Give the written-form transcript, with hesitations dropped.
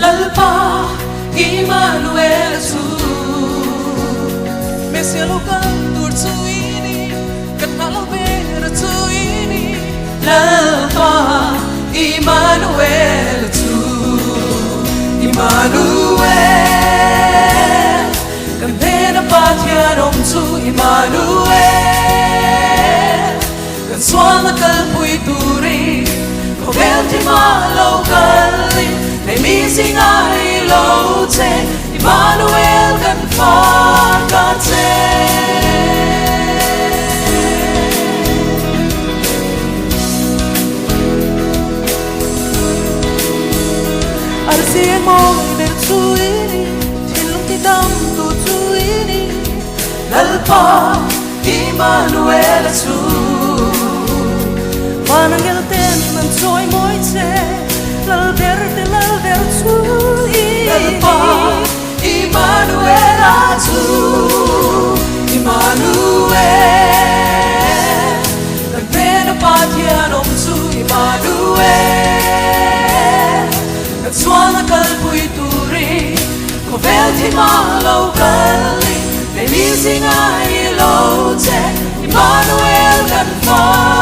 Lalpa Immanuel tu Mesialo kantur tu ini Kenal ber tu ini Lalpa Immanuel tu Immanuel Kan pena patya rom tu Immanuel Kan suana kalpui turi Kobel di malau kali Nay missing I low te Immanuel kan far kan te Arsian mo ber tu ini Tilung tidam tu ini Lalpa Immanuel tu Mananggel ten man soy moy te Lalber tu Lalpa Immanuel tu Immanuel Nagpena patya nom tu Immanuel Nagsuana kalpui turi Kovel ti malaw kali Nay missing I low te Immanuel kan far